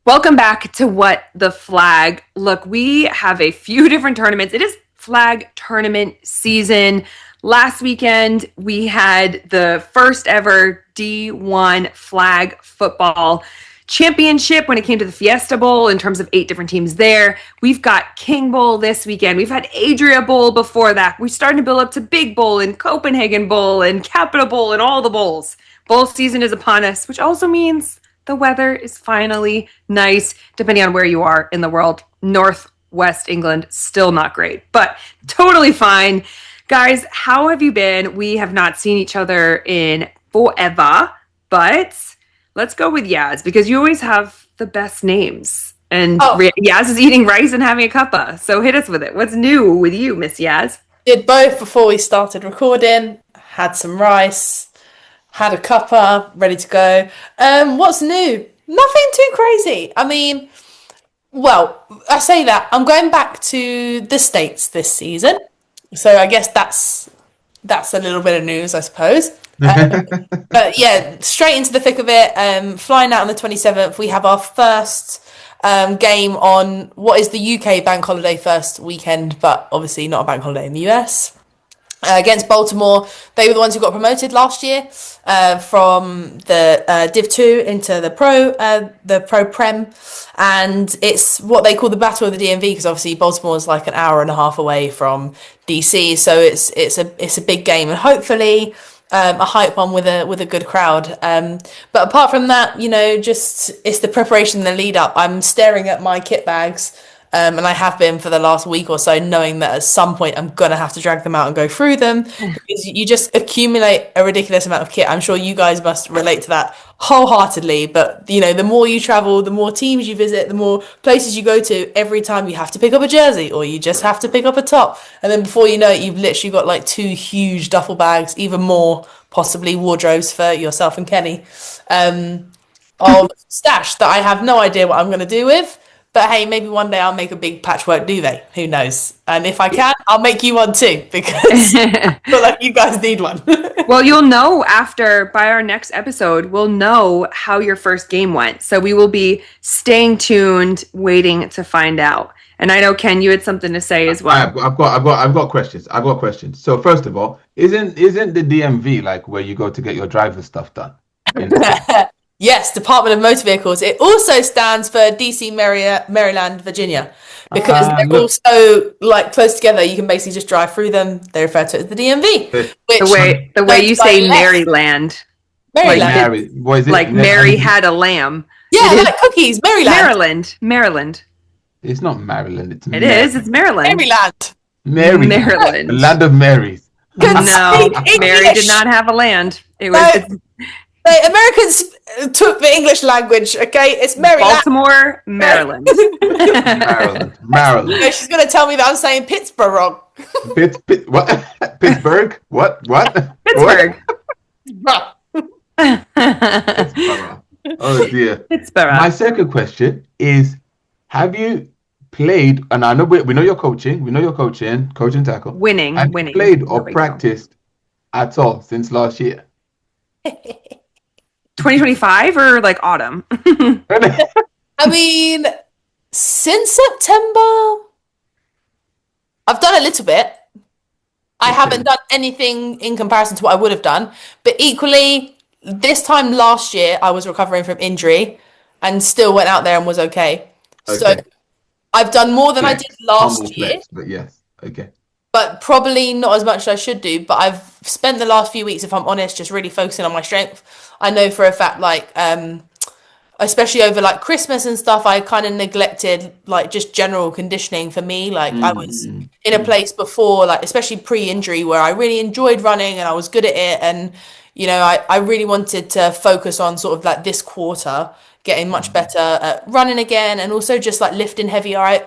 Welcome back to What the Flag. Look, we have a few different tournaments. It is flag tournament season. Last weekend, we had the first ever D1 flag football championship when it came to the Fiesta Bowl in terms of 8 different teams there. We've got King Bowl this weekend. We've had Adria Bowl before that. We're starting to build up to Big Bowl and Copenhagen Bowl and Capital Bowl and all the bowls. Bowl season is upon us, which also means the weather is finally nice, depending on where you are in the world. Northwest England, still not great, but totally fine. Guys, how have you been? We have not seen each other in forever, but let's go with Yaz, because you always have the best names. And Yaz is eating rice and having a cuppa, so hit us with it. What's new with you, Miss Yaz? Did both before we started recording, had some rice, had a cuppa, ready to go. What's new? Nothing too crazy. I mean, well, I say that. I'm going back to the States this season. So I guess that's a little bit of news, I suppose. But yeah, straight into the thick of it. Flying out on the 27th, we have our first game on what is the UK bank holiday first weekend, but obviously not a bank holiday in the US. Against Baltimore. They were the ones who got promoted last year from the Div 2 into the Pro Prem, and it's what they call the Battle of the DMV, because obviously Baltimore is like an hour and a half away from DC, so it's a big game, and hopefully a hype one with a good crowd. But apart from that, just it's the preparation, the lead up. I'm staring at my kit bags. And I have been for the last week or so, knowing that at some point I'm going to have to drag them out and go through them, because you just accumulate a ridiculous amount of kit. I'm sure you guys must relate to that wholeheartedly. But, the more you travel, the more teams you visit, the more places you go to, every time you have to pick up a jersey or you just have to pick up a top. And then before you know it, you've literally got like 2 huge duffel bags, even more, possibly wardrobes for yourself and Kenny, of stash that I have no idea what I'm going to do with. But hey, maybe one day I'll make a big patchwork duvet. Who knows? And if I can, I'll make you one too, because I feel like you guys need one. Well, you'll know by our next episode, we'll know how your first game went. So we will be staying tuned, waiting to find out. And I know, Ken, you had something to say as well. I've got questions. So first of all, isn't the DMV like where you go to get your driver's stuff done? Yes, Department of Motor Vehicles. It also stands for DC, Maryland, Virginia, because they're all so close together. You can basically just drive through them. They refer to it as the DMV. The way you say Maryland. Maryland. Mary had a lamb. Yeah, like cookies. Maryland. Maryland. It's not Maryland. It's It's Maryland. Maryland. Land of Marys. No, Mary did not have a land. It was. The Americans took the English language, okay? It's Maryland. Baltimore, Maryland. Maryland. She's going to tell me that I'm saying Pittsburgh wrong. What? Pittsburgh? What? Pittsburgh. Oh, dear. Pittsburgh. My second question is, have you played, and I know we know you're coaching, coach and tackle. Winning. Played or practiced at all since last year? 2025 or autumn? I mean, since September, I've done a little bit. I haven't done anything in comparison to what I would have done. But equally, this time last year, I was recovering from injury and still went out there and was okay. So I've done more than I did last year. But yes, okay. But probably not as much as I should do. But I've spent the last few weeks, if I'm honest, just really focusing on my strength. I know for a fact, especially over Christmas and stuff, I kind of neglected just general conditioning for me. I was in a place before, especially pre-injury, where I really enjoyed running and I was good at it. And, I really wanted to focus on sort of this quarter, getting much better at running again, and also just lifting heavier.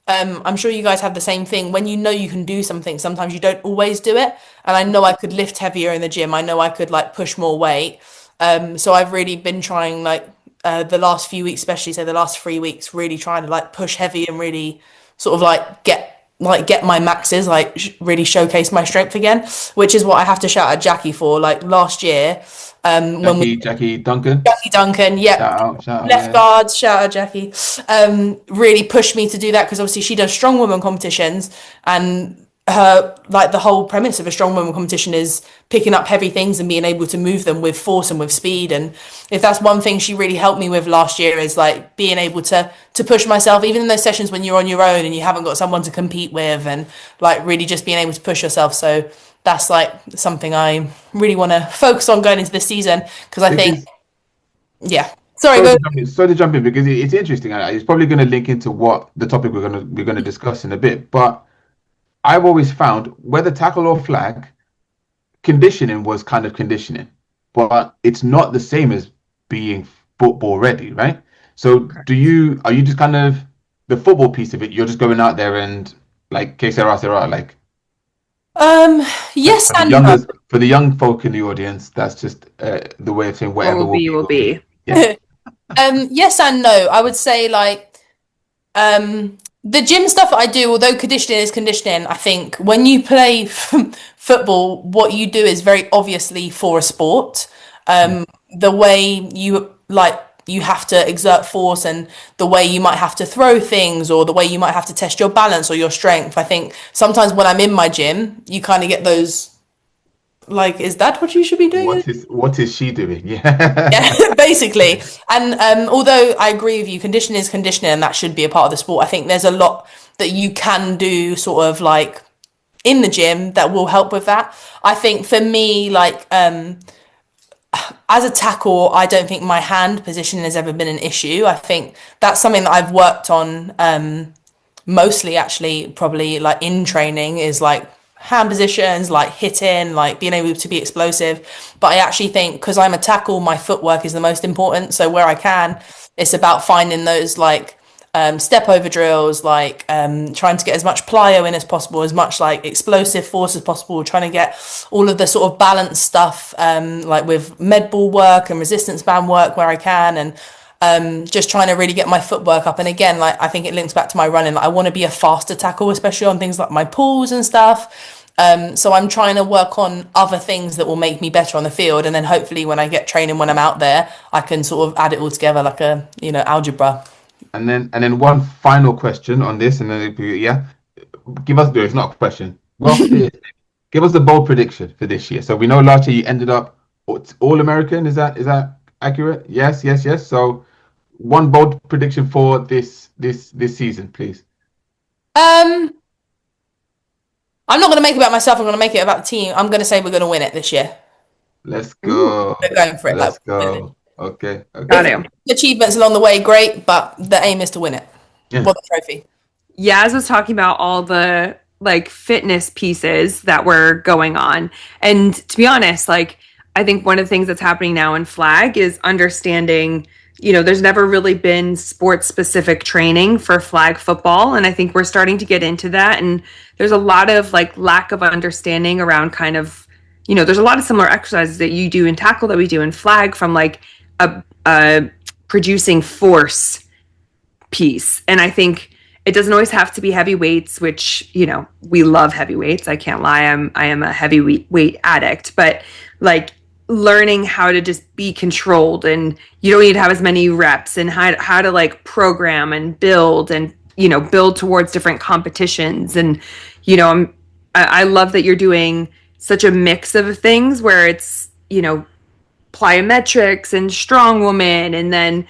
I'm sure you guys have the same thing. When you know you can do something, sometimes you don't always do it. And I know I could lift heavier in the gym. I know I could push more weight. So I've really been trying the last few weeks, especially say the last 3 weeks, really trying to push heavy and really sort of get like get my maxes, like really showcase my strength again, which is what I have to shout at Jackie for. Like last year, when we Jackie Duncan. Jackie Duncan, yep, Shout out, left yeah. guards, shout out Jackie, really pushed me to do that because obviously she does strong woman competitions and her like the whole premise of a strong woman competition is picking up heavy things and being able to move them with force and with speed. And if that's one thing she really helped me with last year is like being able to push myself even in those sessions when you're on your own and you haven't got someone to compete with, and like really just being able to push yourself. So that's like something I really want to focus on going into this season because I think, Because yeah. Sorry, sorry go. to jump in, sorry to jump in because it's interesting. It's probably going to link into what the topic we're gonna discuss in a bit. But I've always found whether tackle or flag, conditioning was kind of conditioning, but it's not the same as being football ready, right? So are you just kind of the football piece of it? You're just going out there and like que sera sera, Um, like yes and for the young folk in the audience, that's just the way of saying What whatever will be, will will be. be. Yeah. no. Yes and no. I would say like the gym stuff that I do, although conditioning is conditioning, I think when you play football, what you do is very obviously for a sport. Mm. The way you like you have to exert force and the way you might have to throw things or the way you might have to test your balance or your strength. I think sometimes when I'm in my gym, you kind of get those like, is that what you should be doing? What is she doing? Yeah. Yeah, basically. And although I agree with you, conditioning is conditioning and that should be a part of the sport, I think there's a lot that you can do sort of like in the gym that will help with that. I think for me, like as a tackle, I don't think my hand positioning has ever been an issue. I think that's something that I've worked on mostly actually probably like in training is like hand positions, like hitting, like being able to be explosive. But I actually think because I'm a tackle, my footwork is the most important. So where I can, it's about finding those like step over drills, like trying to get as much plyo in as possible, as much like explosive force as possible, trying to get all of the sort of balance stuff, like with med ball work and resistance band work where I can, and just trying to really get my footwork up. And again, like I think it links back to my running. Like, I want to be a faster tackle, especially on things like my pulls and stuff. So I'm trying to work on other things that will make me better on the field, and then hopefully when I get training when I'm out there, I can sort of add it all together like a algebra. And then one final question on this, and then yeah, give us. No, it's not a question. Well, it is. Give us the bold prediction for this year. So we know last year you ended up all American. Is that accurate? Yes, yes, yes. So one bold prediction for this season, please. Um, I'm not going to make it about myself. I'm going to make it about the team. I'm going to say we're going to win it this year. Let's Ooh, go. We're going for it. Like, Let's go. Okay, got okay. to. achievements along the way, great, but the aim is to win it. Yeah. Well, the trophy. Yaz was talking about all the like fitness pieces that were going on. And to be honest, like I think one of the things that's happening now in flag is understanding, there's never really been sports specific training for flag football. And I think we're starting to get into that. And there's a lot of like lack of understanding around kind of, there's a lot of similar exercises that you do in tackle that we do in flag from like a producing force piece. And I think it doesn't always have to be heavy weights, which, we love heavy weights. I can't lie. I am a heavy weight addict, but like learning how to just be controlled, and you don't need to have as many reps, and how to like program and build and, build towards different competitions. And, I love that you're doing such a mix of things where it's, plyometrics and strong woman, and then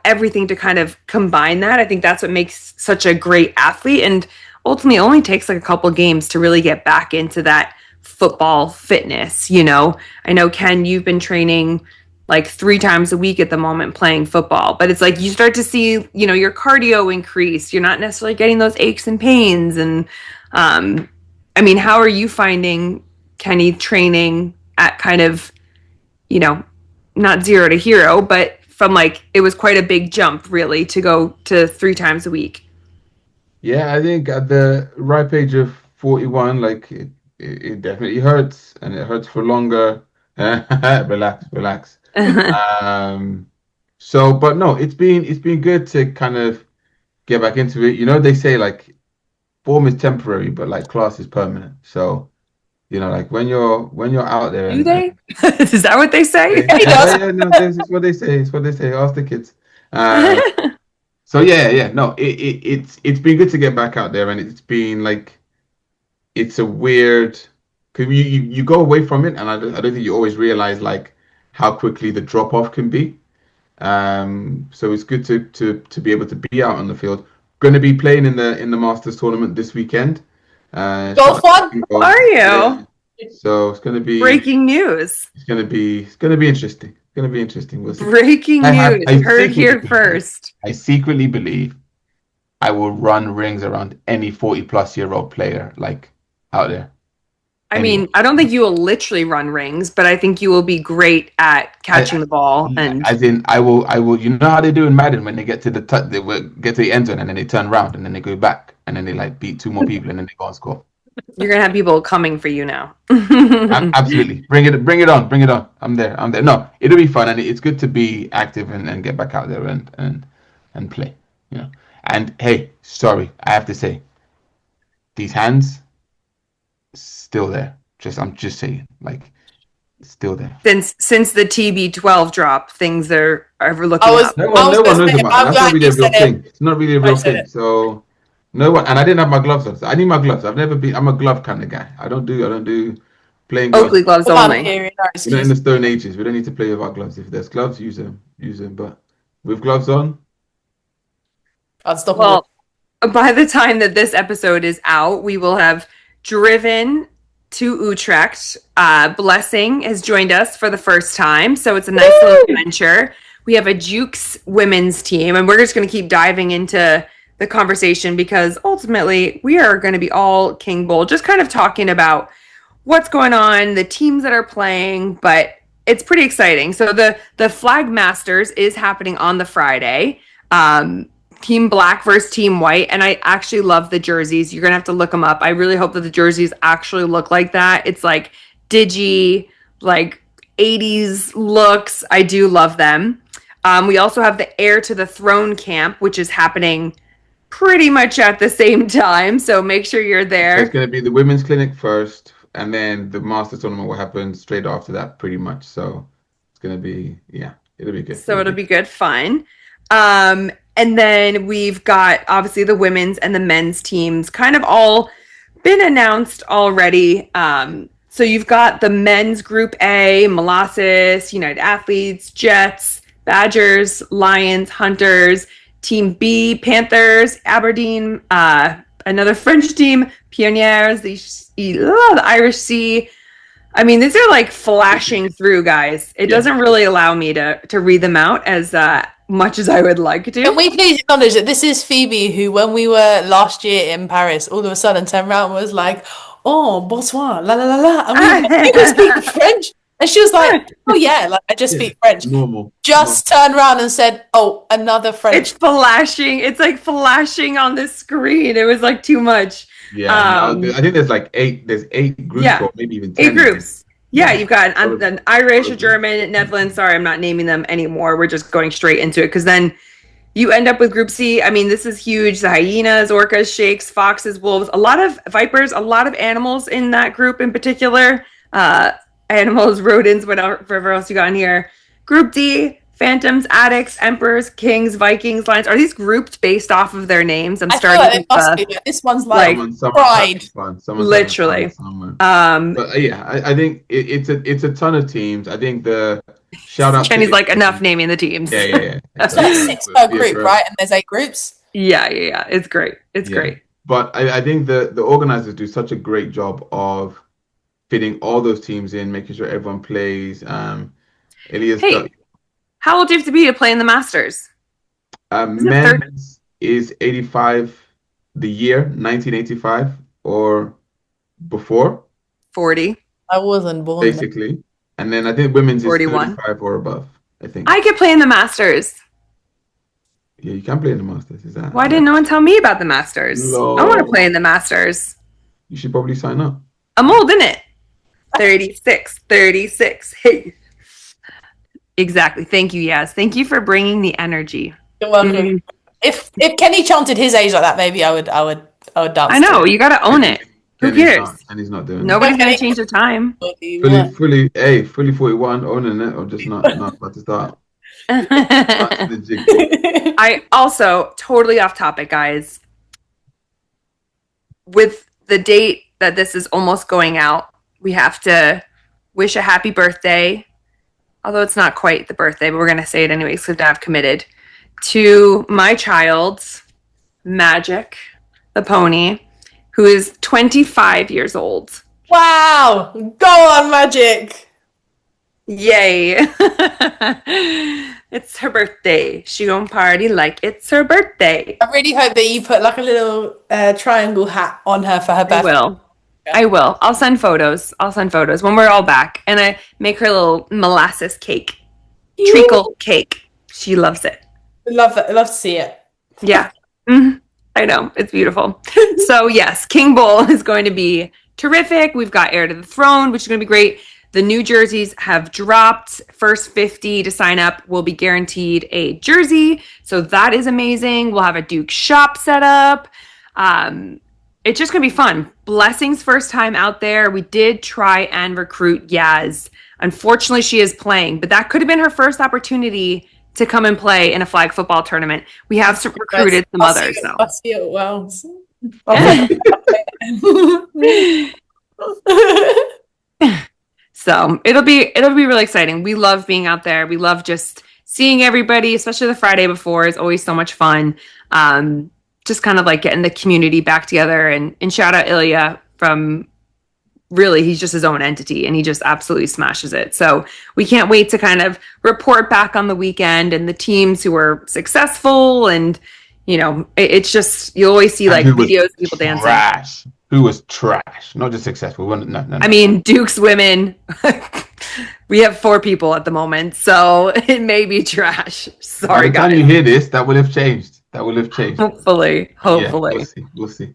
everything to kind of combine that. I think that's what makes such a great athlete, and ultimately it only takes like a couple games to really get back into that football fitness. I know, Ken, you've been training like 3 times a week at the moment playing football, but it's like you start to see your cardio increase. You're not necessarily getting those aches and pains. And I mean, how are you finding, Kenny, training at kind of not 0 to hero, but from like it was quite a big jump really to go to 3 times a week. Yeah, I think at the ripe age of 41, like it definitely hurts, and it hurts for longer. Relax, relax. Um, but no, it's been good to kind of get back into it. They say like form is temporary, but like class is permanent. So, like when you're out there Do and they? Is that what they say? He yeah, does. yeah, no, this is what they say. It's what they say. Ask the kids. Uh, so yeah, no, it's been good to get back out there, and it's been like it's a weird because you go away from it, and I don't think you always realize like how quickly the drop off can be. So it's good to be able to be out on the field. Going to be playing in the Masters tournament this weekend. Shout Golf out one? to golf. Are Yeah. you? So it's gonna be Breaking news. it's gonna be interesting. It's gonna be interesting. We'll see. Breaking news. I Heard secretly here first. I secretly believe I will run rings around any 40-plus-year-old player like out there. I Anyone. mean, I don't think you will literally run rings, but I think you will be great at catching I, the ball. And as in, I will. You know how they do in Madden when they get to they will get to the end zone and then they turn around and then they go back and then they like beat two more people and then they go and score. you're gonna have people coming for you now. Absolutely, bring it on, bring it on. I'm there, I'm there. No, it'll be fun and it's good to be active and get back out there and play. And hey, sorry, I have to say, these hands still there. I'm just saying, like, still there. Since the TB12 drop, things are looking was- up. No I one, was no one gonna knows say, about that. I'm That's not glad really you a real said it. thing. It's not really a I real said thing. it. So no one, and I didn't have my gloves on. So I need my gloves. I've never been. I'm a glove kind of guy. I don't do playing gloves. Oakley gloves Come on, only. period. No We're not in excuse. the Stone Ages. We don't need to play with our gloves. If there's gloves, use them. Use them. But with gloves on, Unstoppable. Well, by the time that this episode is out, we will have driven to Utrecht. Blessing has joined us for the first time, so it's a nice little adventure. We have a Jukes women's team, and we're just going to keep diving into the conversation because ultimately we are going to be all King Bowl, just kind of talking about what's going on, the teams that are playing, but it's pretty exciting. So the Flag Masters is happening on the Friday. Team Black versus Team White, and I actually love the jerseys. You're gonna have to look them up. I really hope that the jerseys actually look like that. It's like digi, like 80s looks. I do love them. We also have the Heir to the Throne camp, which is happening pretty much at the same time. So make sure you're so there. it's going to be the women's clinic first, and then the Masters tournament will happen straight after that, pretty much. So it's going to be, yeah, it'll be good. So it'll be good fun. And then we've got obviously the women's and the men's teams kind of all been announced already. So you've got the men's group A, Molasses, United Athletes, Jets, Badgers, Lions, Hunters, Team B, Panthers, Aberdeen, another French team, Pioneers, the Irish Sea. I mean, these are like flashing through, guys. It doesn't really allow me to read them out as much as I would like to. Can we please acknowledge that this is Phoebe, who, when we were last year in Paris, all of a sudden turned around and was like, "Oh, bonsoir, la la la la," and we were like, "You can speak French?" And she was like, "Oh yeah, like I just speak French." normal. Just turned around and said, "Oh, another It's French." flashing. It's like flashing on the screen. It was like too much. Yeah, I think there's like eight. There's 8 groups, Yeah. or maybe even 10. 8 groups. Yeah, you've got Probably- an Irish, a probably. German, Netherlands. Sorry, I'm not naming them anymore. We're just going straight into it because then you end up with Group C. I mean, this is huge. The hyenas, orcas, shakes, foxes, wolves, a lot of vipers, a lot of animals in that group in particular. Animals, rodents, whatever else you got in here. Group D, phantoms, addicts, emperors, kings, Vikings, lions. Are these grouped based off of their names? I'm I feel starting like it with must be. Like, this one's like Someone's pride. having fun. Someone's Literally. having fun somewhere. But yeah, I think it's a ton of teams. I think the shout out. Kenny's like, enough naming the teams. Yeah. That's like 6 per group, right? And there's 8 groups. Yeah. It's great. It's great. But I think the organizers do such a great job of fitting all those teams in, making sure everyone plays. Elias, Hey, how old do you have to be to play in the Masters? men's is 85, the year 1985 or before, 40. I wasn't born. Then. basically. And then I think women's is 41. 35 or above, I think. I could play in the Masters. Yeah, you can play in the Masters. Is that? Why didn't no one tell me about the Masters? No. I want to play in the Masters. You should probably sign up. I'm old, isn't it? 36. Hey. Exactly. Thank you, Yaz. Thank you for bringing the energy. You're welcome. Mm. If Kenny chanted his age like that, maybe I would Oh, I dance to know, it. you got to own it. Who cares? And he's not doing that. Nobody's going Okay. to change their time. Fully 41, owning it, or just not about to start. Start the jig. I also, totally off topic, guys, with the date that this is almost going out, we have to wish a happy birthday, although it's not quite the birthday, but we're going to say it anyways because I've committed, to my child, Magic, the pony, who is 25 years old. Wow! Go on, Magic! Yay. It's her birthday. She gonna party like it's her birthday. I really hope that you put like a little triangle hat on her for her I birthday. will. I will. I'll send photos. When we're all back. And I make her a little molasses cake. Treacle cake. She loves it. I love that. I love to see it. Yeah. I know. It's beautiful. So, yes, King Bowl is going to be terrific. We've got Heir to the Throne, which is going to be great. The new jerseys have dropped. First 50 to sign up will be guaranteed a jersey. So that is amazing. We'll have a Duke shop set up. It's just going to be fun. Blessing's first time out there. We did try and recruit Yaz. Unfortunately, she is playing, but that could have been her first opportunity to come and play in a flag football tournament. We have recruited some others, though. I'll see it well. So it'll be really exciting. We love being out there. We love just seeing everybody, especially the Friday before is always so much fun. Just kind of like getting the community back together and shout out Ilya from really, he's just his own entity and he just absolutely smashes it. So we can't wait to kind of report back on the weekend and the teams who were successful. And, you know, it's just, you always see like videos of people dancing. Who was trash, not just successful. No. I mean, Duke's women, we have 4 people at the moment, so it may be trash. Sorry, guys. By the time you hear this, that will have changed. Hopefully. Yeah, we'll see.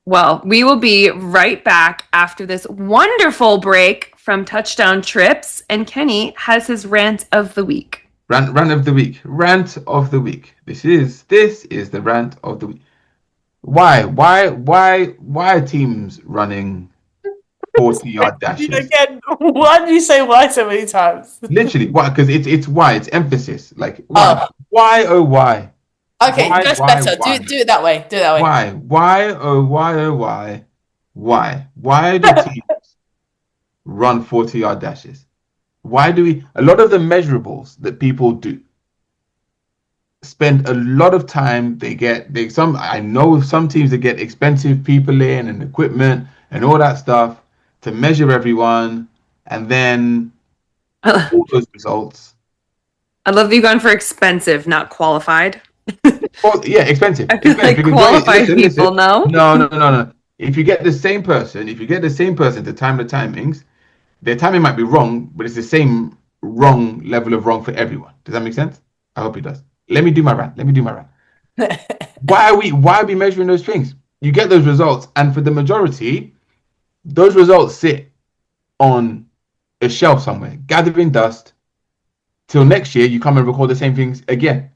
Well, we will be right back after this wonderful break from Touchdown Trips, and Kenny has his rant of the week. Rant of the week. This is the rant of the week. Why are teams running 40-yard dashes? Again, why did you say why so many times? Literally, why? Because it's why. It's emphasis. Like why? Why? Oh, why? Okay, that's better. Why? Do it that way. Why? Why? Oh, why? Oh, why? Why? Why do teams run 40-yard dashes? Why do we? A lot of the measurables that people do spend a lot of time. I know some teams that get expensive people in and equipment and all that stuff to measure everyone, and then all those results. I love that you've gone for expensive, not qualified. Well, yeah, expensive. I feel like qualified people, no? No. If you get the same person to time the timings, their timing might be wrong, but it's the same wrong level of wrong for everyone. Does that make sense? I hope it does. Let me do my rant. Why are we measuring those things? You get those results, and for the majority, those results sit on a shelf somewhere, gathering dust, till next year you come and record the same things again.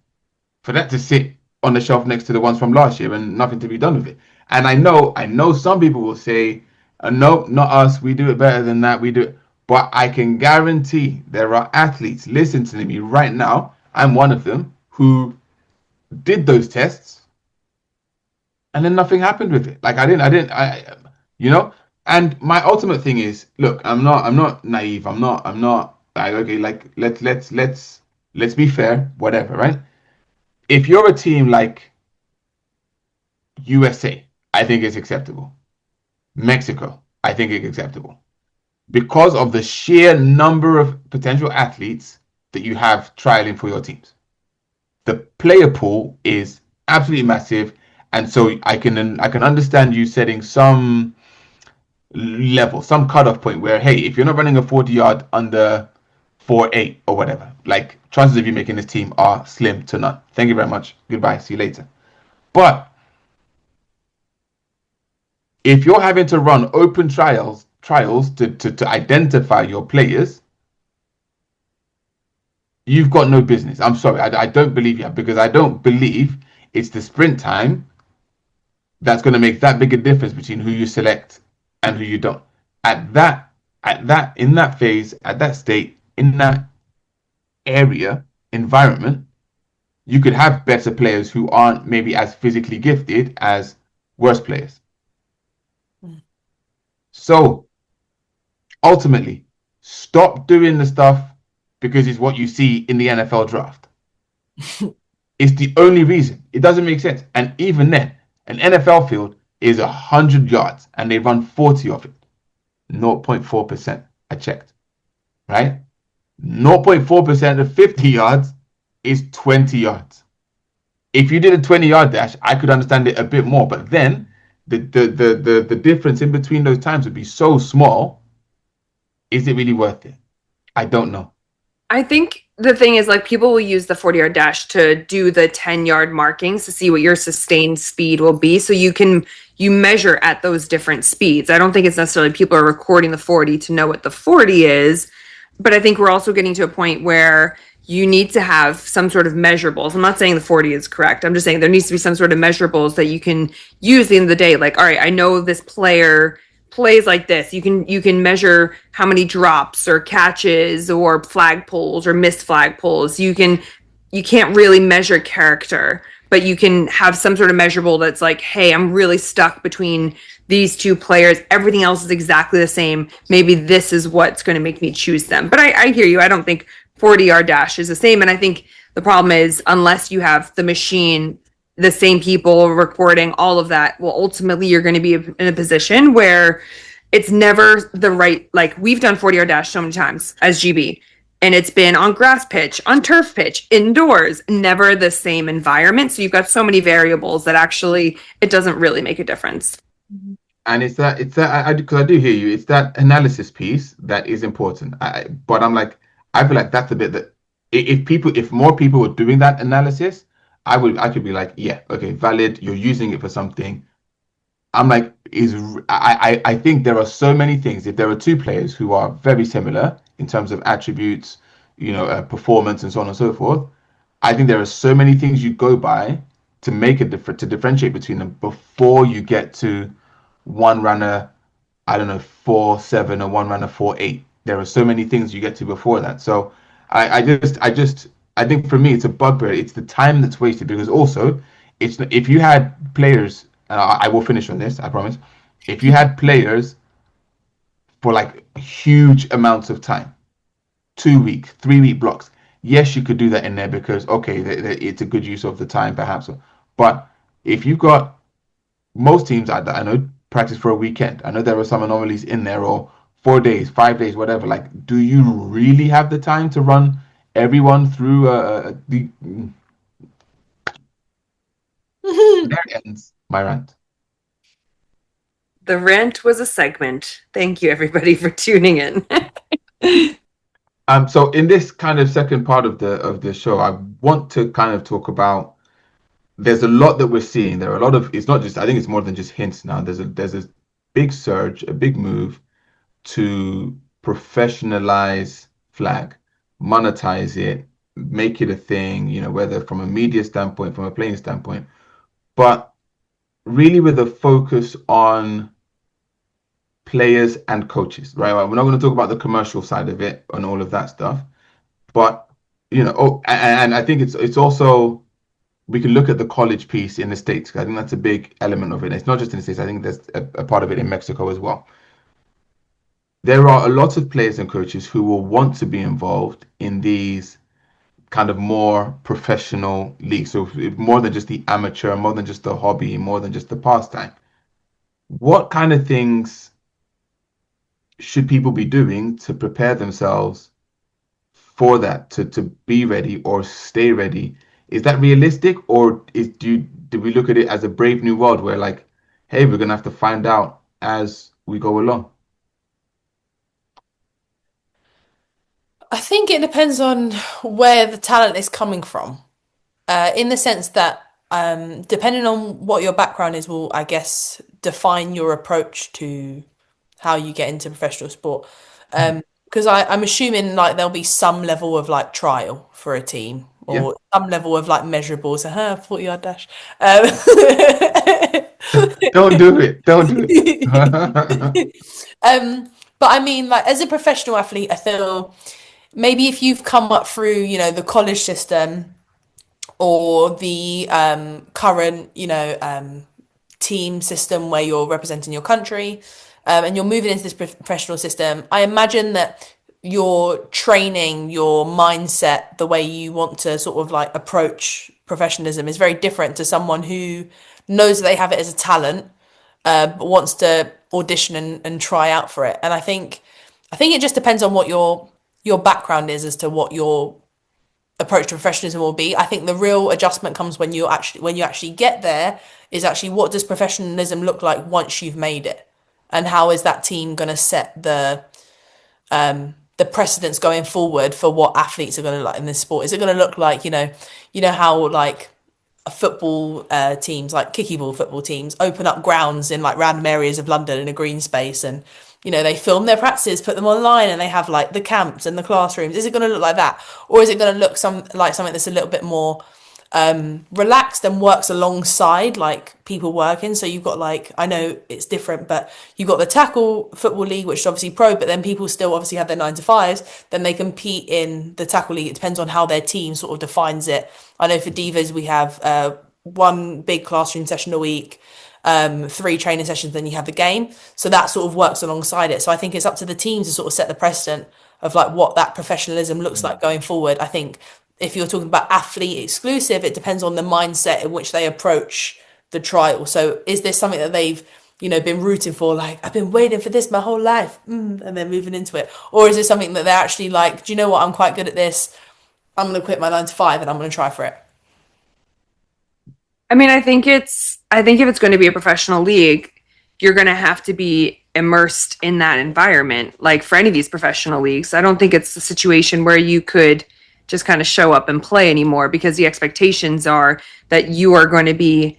For that to sit on the shelf next to the ones from last year and nothing to be done with it. And I know some people will say, no, not us, we do it better than that, we do it. But I can guarantee there are athletes listening to me right now, I'm one of them, who did those tests and then nothing happened with it. Like and my ultimate thing is, look, I'm not naive. I'm not like, okay, like let's be fair, whatever, right? If you're a team like USA, I think it's acceptable. Mexico, I think it's acceptable. Because of the sheer number of potential athletes that you have trialing for your teams. The player pool is absolutely massive, and so I can understand you setting some level, some cutoff point where, hey, if you're not running a 40-yard under 4.8 or whatever, like chances of you making this team are slim to none. Thank you very much. Goodbye. See you later. But if you're having to run open trials to identify your players, you've got no business. I'm sorry, I don't believe you, because I don't believe It's the sprint time that's going to make that bigger difference between who you select and who you don't. At that, in that phase, at that state, in that area, environment, you could have better players who aren't maybe as physically gifted as worse players. So ultimately, stop doing the stuff because it's what you see in the NFL draft. It's the only reason. It doesn't make sense. And even then, an NFL field is 100 yards and they run 40 of it. 0.4%. I checked. Right? 0.4% of 50 yards is 20 yards. If you did a 20-yard dash, I could understand it a bit more. But then the difference in between those times would be so small. Is it really worth it? I don't know. I think the thing is, like, people will use the 40-yard dash to do the 10-yard markings to see what your sustained speed will be. So you measure at those different speeds. I don't think it's necessarily people are recording the 40 to know what the 40 is, but I think we're also getting to a point where you need to have some sort of measurables. I'm not saying the 40 is correct. I'm just saying there needs to be some sort of measurables that you can use at the end of the day. Like, all right, I know this player plays like this. You can measure how many drops or catches or flag pulls or missed flag pulls. You can't really measure character, but you can have some sort of measurable that's like, hey, I'm really stuck between these two players. Everything else is exactly the same. Maybe this is what's going to make me choose them. But I hear you. I don't think 40-yard dash is the same. And I think the problem is, unless you have the machine, the same people recording all of that, well, ultimately you're going to be in a position where it's never the right, like, we've done 40-yard dash so many times as GB, and it's been on grass pitch, on turf pitch, indoors, never the same environment. So you've got so many variables that actually it doesn't really make a difference. And it's that because I do hear you. It's that analysis piece that is important. But I'm like, I feel like that's the bit that if more people were doing that analysis, I could be like, yeah, okay, valid. You're using it for something. I'm like, I think there are so many things. If there are two players who are very similar in terms of attributes, performance and so on and so forth, I think there are so many things you go by to make a difference, to differentiate between them before you get to one runner, I don't know, 4.7 or one runner 4.8. There are so many things you get to before that. So I think for me it's a bugbear. It's the time that's wasted because also it's if you had players, I will finish on this, I promise. If you had players for like huge amounts of time, 2 week, 3 week blocks, yes, you could do that in there because okay, it's a good use of the time perhaps. But if you've got most teams I know practice for a weekend. I know there are some anomalies in there or 4 days, 5 days, whatever. Like, do you really have the time to run everyone through the? There ends my rant. The rant was a segment. Thank you, everybody, for tuning in. So in this kind of second part of the show, I want to kind of talk about. There's a lot that we're seeing. There are a lot of. It's not just. I think it's more than just hints now. There's a big surge, a big move to professionalize flag, monetize it, make it a thing, whether from a media standpoint, from a playing standpoint, but really with a focus on players and coaches, right? We're not going to talk about the commercial side of it and all of that stuff, but and I think it's also we can look at the college piece in the States. I think that's a big element of it. It's not just in the States. I think there's a part of it in Mexico as well. There are a lot of players and coaches who will want to be involved in these kind of more professional leagues. So more than just the amateur, more than just the hobby, more than just the pastime. What kind of things should people be doing to prepare themselves for that, to be ready or stay ready? Is that realistic, or do we look at it as a brave new world where like, hey, we're gonna have to find out as we go along? I think it depends on where the talent is coming from, in the sense that depending on what your background is, will, I guess, define your approach to how you get into professional sport. Because I'm assuming like there'll be some level of like trial for a team Yeah. or some level of like measurable. So, 40-yard dash. Um, Don't do it. Don't do it. but I mean, like as a professional athlete, I feel maybe if you've come up through, the college system or the current, team system where you're representing your country, and you're moving into this professional system, I imagine that your training, your mindset, the way you want to sort of like approach professionalism is very different to someone who knows that they have it as a talent, but wants to audition and try out for it. And I think it just depends on what your background is as to what your approach to professionalism will be. I think the real adjustment comes when you actually get there, is actually what does professionalism look like once you've made it, and how is that team going to set the precedents going forward for what athletes are going to like in this sport? Is it going to look like, how like football teams, like kicky ball football teams, open up grounds in like random areas of London in a green space, and they film their practices, put them online, and they have like the camps and the classrooms? Is it going to look like that, or is it going to look something that's a little bit more relaxed and works alongside like people working? So you've got, like, I know it's different, but you've got the tackle football league, which is obviously pro, but then people still obviously have their 9 to 5s. Then they compete in the tackle league. It depends on how their team sort of defines it. I know for divas we have one big classroom session a week, 3 training sessions, then you have the game. So that sort of works alongside it. So I think it's up to the team to sort of set the precedent of like what that professionalism looks like going forward. I think if you're talking about athlete exclusive, it depends on the mindset in which they approach the trial. So is this something that they've, been rooting for? Like, I've been waiting for this my whole life, and then moving into it. Or is it something that they're actually like, do you know what? I'm quite good at this. I'm going to quit my 9 to 5 and I'm going to try for it. I mean, I think if it's going to be a professional league, you're going to have to be immersed in that environment. Like for any of these professional leagues, I don't think it's a situation where you could just kind of show up and play anymore, because the expectations are that you are going to be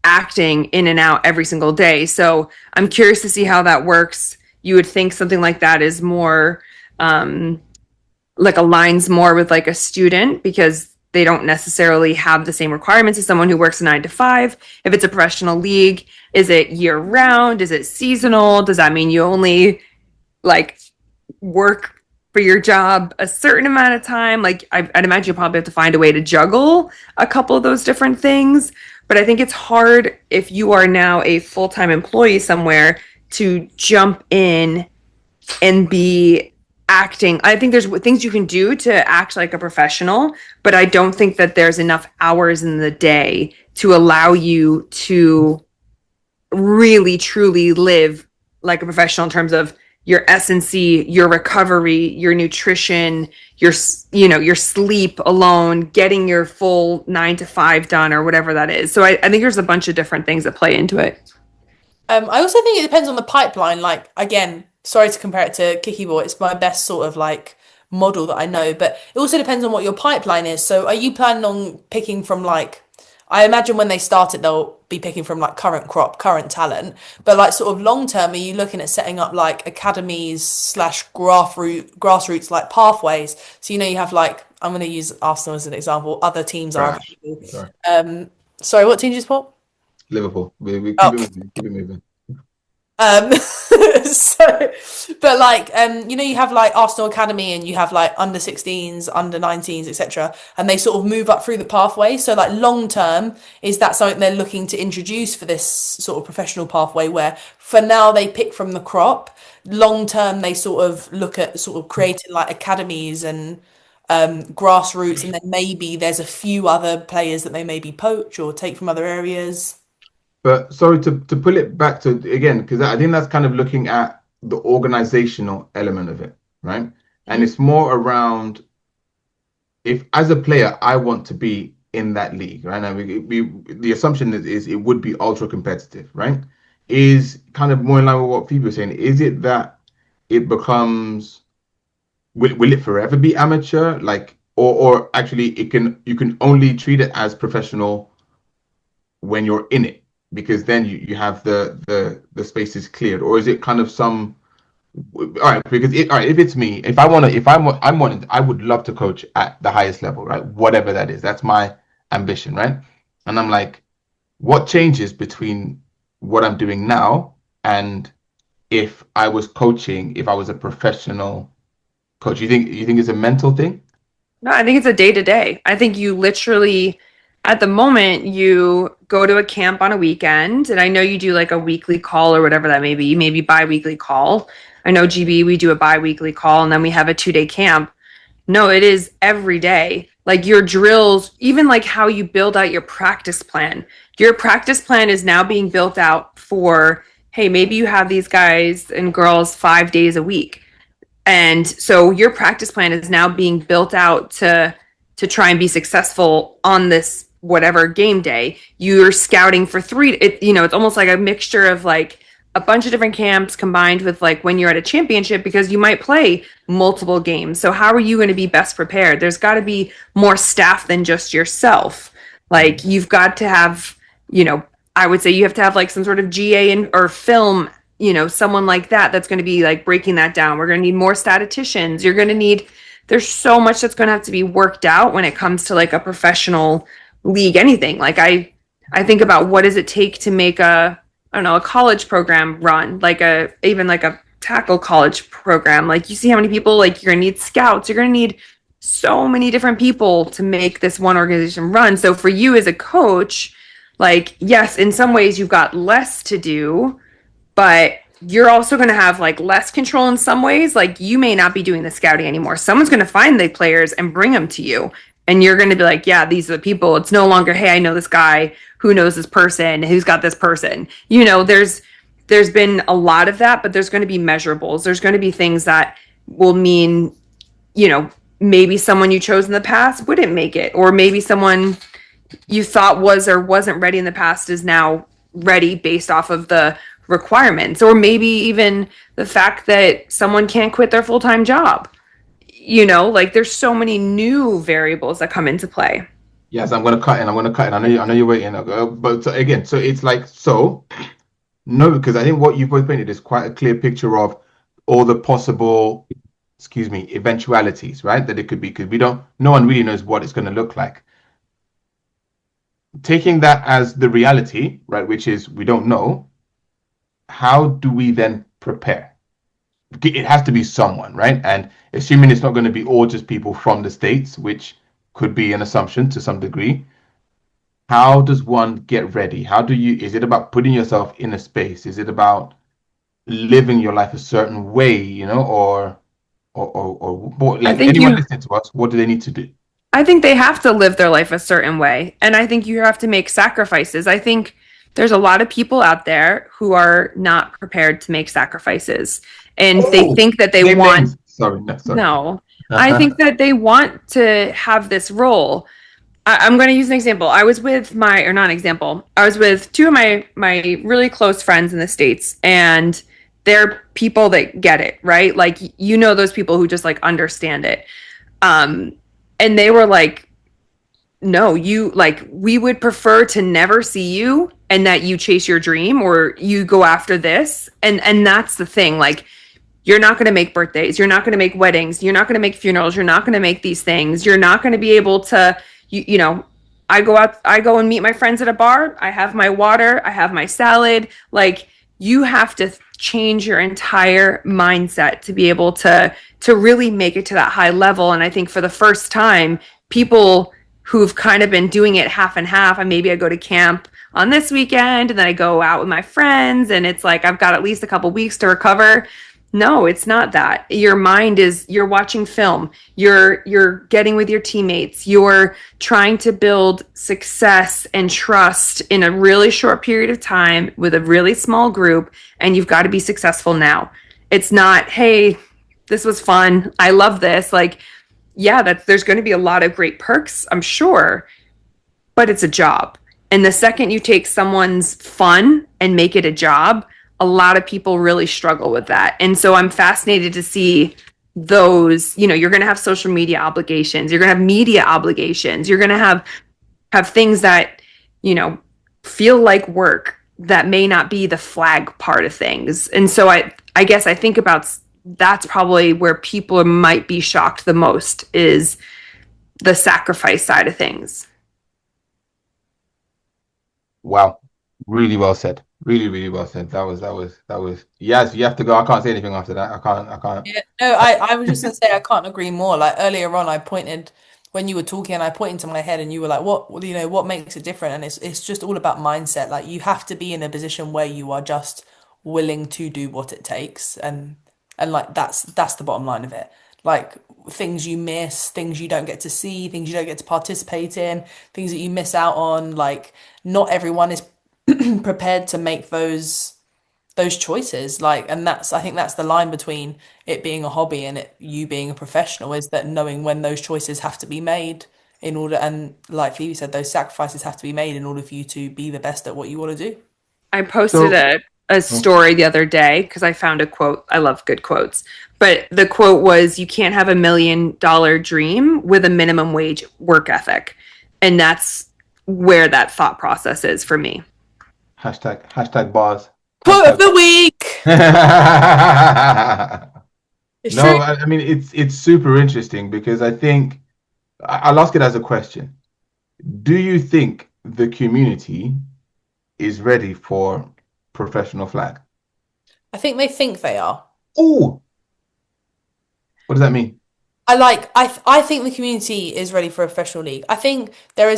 acting in and out every single day. So I'm curious to see how that works. You would think something like that is more like aligns more with like a student, because they don't necessarily have the same requirements as someone who works a 9 to 5. If it's a professional league, is it year round? Is it seasonal? Does that mean you only like work for your job a certain amount of time? Like I'd imagine you probably have to find a way to juggle a couple of those different things. But I think it's hard if you are now a full-time employee somewhere to jump in and be acting. I think there's things you can do to act like a professional, but I don't think that there's enough hours in the day to allow you to really truly live like a professional in terms of your S&C, your recovery, your nutrition, your sleep alone, getting your full 9 to 5 done or whatever that is. So I think there's a bunch of different things that play into it. I also think it depends on the pipeline. Like, again, sorry to compare it to Kickyball, it's my best sort of like model that I know, but it also depends on what your pipeline is. So are you planning on picking from like, I imagine when they start it, they'll be picking from like current crop, current talent, but like sort of long term, are you looking at setting up like academies slash grassroots like pathways? So, you have like, I'm going to use Arsenal as an example. Other teams are Right. Sorry. Sorry, what team do you support? Liverpool. We keep Oh, it moving. Keep it moving. so, but like, you have like Arsenal Academy, and you have like under 16s, under 19s, etc., and they sort of move up through the pathway. So, like, long term, is that something they're looking to introduce for this sort of professional pathway, where for now they pick from the crop? Long term, they sort of look at sort of creating like academies and grassroots, and then maybe there's a few other players that they maybe poach or take from other areas. But sorry to pull it back to again, because I think that's kind of looking at the organizational element of it, right? And Mhm. it's more around if as a player I want to be in that league, right? Now the assumption is it would be ultra competitive, right? Is kind of more in line with what Phoebe was saying. Is it that it becomes will it forever be amateur, like, or actually you can only treat it as professional when you're in it, because then you have the spaces cleared? Or is it kind of some All right, because all right, if it's me, if I want to, I'm wanting, I would love to coach at the highest level, right? Whatever that is, that's my ambition, right? And I'm like, what changes between what I'm doing now and if I was coaching, if I was a professional coach? You think it's a mental thing? No, I think it's a day to day. I think you literally, at the moment, you go to a camp on a weekend, and I know you do like a weekly call or whatever that may be, maybe bi-weekly call. I know GB, we do a bi-weekly call, and then we have a 2-day camp. No, it is every day. Like your drills, even like how you build out your practice plan. Your practice plan is now being built out for, hey, maybe you have these guys and girls 5 days a week. And so your practice plan is now being built out to try and be successful on this whatever game day. You're scouting for three. It's almost like a mixture of like a bunch of different camps combined with like when you're at a championship because you might play multiple games. So how are you going to be best prepared? There's got to be more staff than just yourself. Like you've got to have, I would say you have to have like some sort of GA or film, someone like that that's going to be like breaking that down. We're going to need more statisticians. There's so much that's going to have to be worked out when it comes to like a professional league, anything. Like I think about what does it take to make I don't know, a college program run, even like a tackle college program. Like you see how many people, like you're going to need scouts, you're going to need so many different people to make this one organization run. So for you as a coach, like, yes, in some ways you've got less to do, but you're also going to have like less control in some ways. Like you may not be doing the scouting anymore. Someone's going to find the players and bring them to you. And you're going to be like, yeah, these are the people. It's no longer, hey, I know this guy who knows this person, who's got this person. There's been a lot of that, but there's going to be measurables. There's going to be things that will mean, maybe someone you chose in the past wouldn't make it, or maybe someone you thought was or wasn't ready in the past is now ready based off of the requirements, or maybe even the fact that someone can't quit their full-time job. Like there's so many new variables that come into play. Yes, I'm gonna cut in. I'm gonna cut in. I know you're waiting. But so again, so it's like so. No, because I think what you've both painted is quite a clear picture of all the possible, excuse me, eventualities, right? That it could be because no one really knows what it's going to look like. Taking that as the reality, right, which is we don't know, how do we then prepare? It has to be someone, right? And assuming it's not going to be all just people from the States, which could be an assumption to some degree, how does one get ready? Is it about putting yourself in a space? Is it about living your life a certain way, or I like think anyone you listening to us, what do they need to do? I think they have to live their life a certain way. And I think you have to make sacrifices. I think there's a lot of people out there who are not prepared to make sacrifices. And they Oh, think that they name want, names. Sorry, no, sorry. no, I think that they want to have this role. I'm going to use an example. I was with or not an example. I was with two of my really close friends in the States, and they're people that get it, right? Like, those people who just like understand it. And they were like, no, we would prefer to never see you and that you chase your dream or you go after this. And that's the thing. Like, you're not going to make birthdays. You're not going to make weddings. You're not going to make funerals. You're not going to make these things. You're not going to be able to, I go and meet my friends at a bar. I have my water. I have my salad. Like, you have to change your entire mindset to be able to really make it to that high level. And I think for the first time, people who've kind of been doing it half and half, and maybe I go to camp on this weekend and then I go out with my friends and it's like I've got at least a couple weeks to recover. No, it's not that. Your mind you're watching film, you're getting with your teammates, you're trying to build success and trust in a really short period of time with a really small group, and you've got to be successful now. It's not, hey, this was fun, I love this. Like, yeah, there's going to be a lot of great perks, I'm sure, but it's a job. And the second you take someone's fun and make it a job, a lot of people really struggle with that. And so I'm fascinated to see those, you're going to have social media obligations, you're going to have media obligations, you're going to have things that, feel like work that may not be the flag part of things. And so I guess I think about that's probably where people might be shocked the most, is the sacrifice side of things. Wow. Really well said. Really, really well said. That was yes, you have to go. I can't say anything after that. I can't. Yeah, no, I was just gonna say I can't agree more. Like earlier on, I pointed when you were talking, I pointed to my head, and you were like, "What? You know, what makes it different?" And it's just all about mindset. Like you have to be in a position where you are just willing to do what it takes, and like that's the bottom line of it. Like things you miss, things you don't get to see, things you don't get to participate in, things that you miss out on. Like not everyone is prepared to make those choices, like, and that's, I think that's the line between it being a hobby and it you being a professional, is that knowing when those choices have to be made in order, and like Phoebe said, those sacrifices have to be made in order for you to be the best at what you want to do. I posted So a oh, story the other day because I found a quote. I love good quotes. But the quote was, "You can't have $1 million dream with a minimum wage work ethic." And that's where that thought process is for me. hashtag bars. Quote of Hashtag the week. It's No, true. I mean it's super interesting because I think I'll ask it as a question. Do you think the community is ready for professional flag? I think they are. Oh, what does that mean? I think the community is ready for a professional league. I think there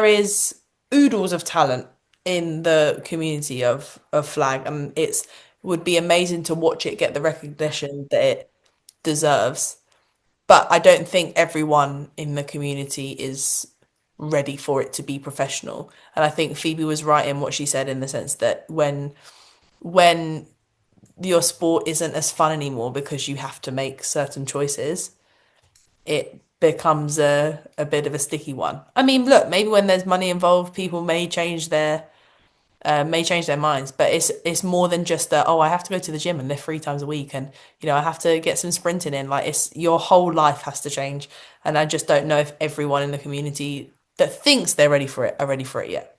is oodles of talent in the community of flag, and it's would be amazing to watch it get the recognition that it deserves. But I don't think everyone in the community is ready for it to be professional. And I think Phoebe was right in what she said, in the sense that when your sport isn't as fun anymore because you have to make certain choices, it becomes a bit of a sticky one. I mean, look, maybe when there's money involved, people may change their minds, but it's more than just that. Oh, I have to go to the gym and lift 3 times a week, and I have to get some sprinting in. Like it's your whole life has to change, and I just don't know if everyone in the community that thinks they're ready for it are ready for it yet.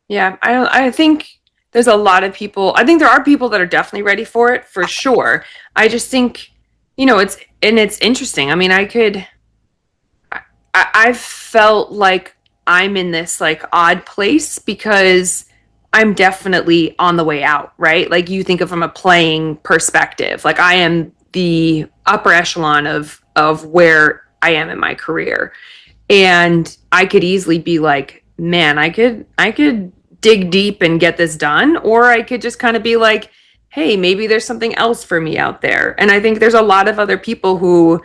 Yeah, I think there's a lot of people. I think there are people that are definitely ready for it for sure. I just think, it's interesting. I mean, I've felt like I'm in this like odd place because I'm definitely on the way out, right? Like you think of from a playing perspective, like I am the upper echelon of where I am in my career. And I could easily be like, man, I could dig deep and get this done, or I could just kind of be like, hey, maybe there's something else for me out there. And I think there's a lot of other people who,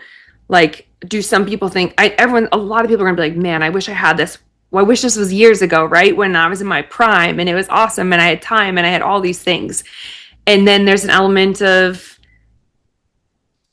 like, do some people think a lot of people are gonna be like, man, I wish I had this. Well, I wish this was years ago, right? When I was in my prime and it was awesome and I had time and I had all these things. And then there's an element of,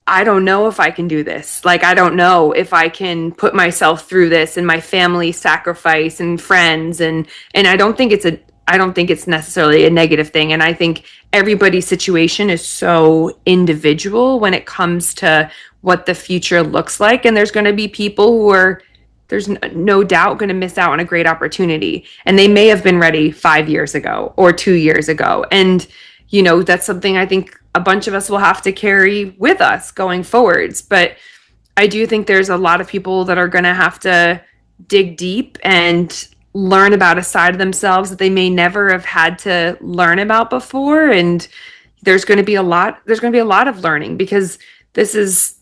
I don't know if I can do this. Like, I don't know if I can put myself through this, and my family sacrifice and friends, and I don't think it's necessarily a negative thing. And I think everybody's situation is so individual when it comes to what the future looks like. And there's going to be people who are, there's no doubt, going to miss out on a great opportunity. And they may have been ready 5 years ago or 2 years ago. And, that's something I think a bunch of us will have to carry with us going forwards. But I do think there's a lot of people that are going to have to dig deep and learn about a side of themselves that they may never have had to learn about before. And there's going to be a lot of learning, because this is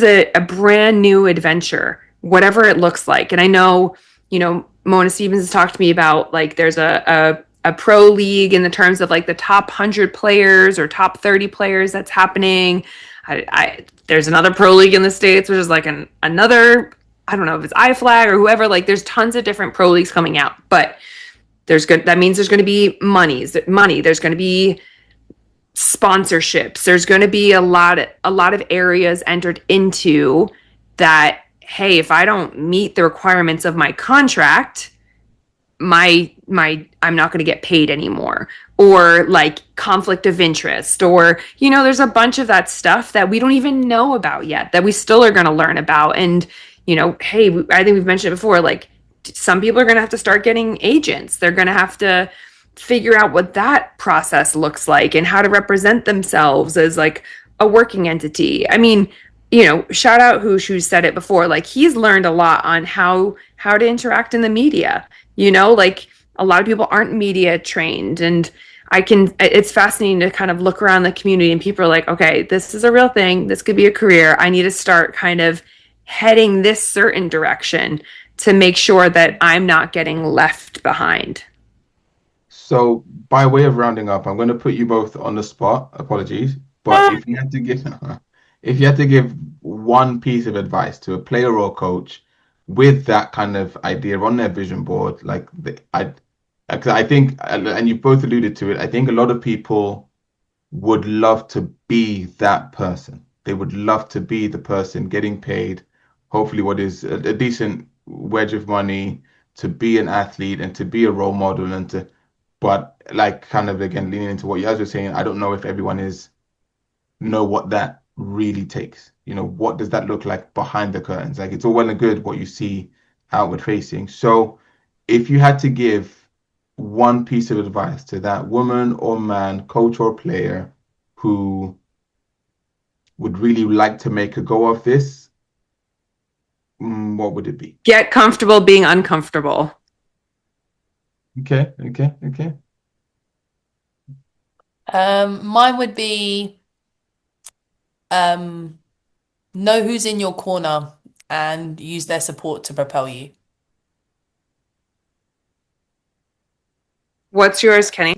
a brand new adventure, whatever it looks like. And I know, Mona Stevens has talked to me about, like, there's a pro league in the terms of like the top 100 players or top 30 players that's happening. There's another pro league in the States, which is like another, I don't know if it's iFlag or whoever, like there's tons of different pro leagues coming out, but that means there's going to be money. There's going to be sponsorships. There's going to be a lot of areas entered into that. Hey, if I don't meet the requirements of my contract, my I'm not going to get paid anymore, or like conflict of interest, or there's a bunch of that stuff that we don't even know about yet, that we still are going to learn about. And hey, I think we've mentioned it before, like some people are going to have to start getting agents. They're going to have to figure out what that process looks like and how to represent themselves as like a working entity. I mean, you know, shout out who said it before. Like he's learned a lot on how to interact in the media. You know, like a lot of people aren't media trained, and it's fascinating to kind of look around the community and people are like, okay, this is a real thing. This could be a career. I need to start kind of heading this certain direction to make sure that I'm not getting left behind. So, by way of rounding up, I'm going to put you both on the spot. Apologies, but if you had to give, if you had to give one piece of advice to a player or coach with that kind of idea on their vision board, like I think, and you both alluded to it, I think a lot of people would love to be that person. They would love to be the person getting paid, hopefully what is a decent wedge of money to be an athlete and to be a role model and to, but like kind of again leaning into what you guys were saying, I don't know if everyone is know what that really takes. You know, what does that look like behind the curtains? Like it's all well and good what you see outward facing. So if you had to give one piece of advice to that woman or man, coach or player who would really like to make a go of this, what would it be? Get comfortable being uncomfortable. Okay. Mine would be know who's in your corner and use their support to propel you. What's yours, Kenny?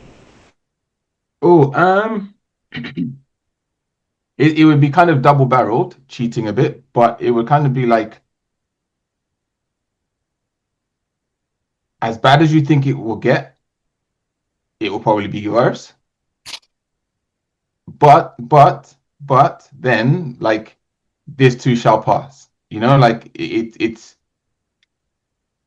Oh, it would be kind of double barreled, cheating a bit, but it would kind of be like as bad as you think it will get, it will probably be worse. But then like this too shall pass. You know, like it's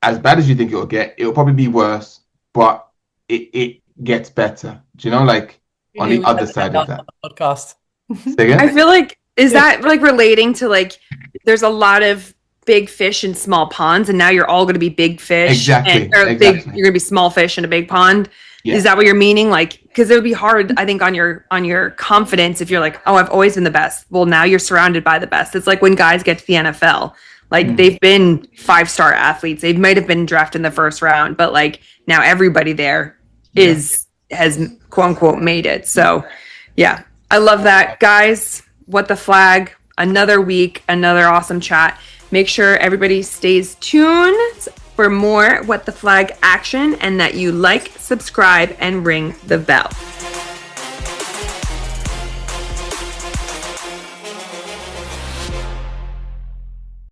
as bad as you think it will get, it will probably be worse, but it gets better. Do you know, like Who on knew the we'd other ever get side of that that. on the podcast? Say I again? feel like is that like relating to like there's a lot of big fish in small ponds and now you're all going to be big fish and or big Exactly. you're going to be small fish in a big pond. Is Yeah. that what you're meaning? Like because it would be hard I think on your confidence if you're like, "Oh, I've always been the best." Well, now you're surrounded by the best. It's like when guys get to the NFL. Like Mm, they've been 5-star athletes. They might have been drafted in the first round, but like now everybody there yeah. is has quote unquote made it. So, yeah. I love that, guys. What the flag? Another week, another awesome chat. Make sure everybody stays tuned for more What the Flag action and that you like, subscribe, and ring the bell.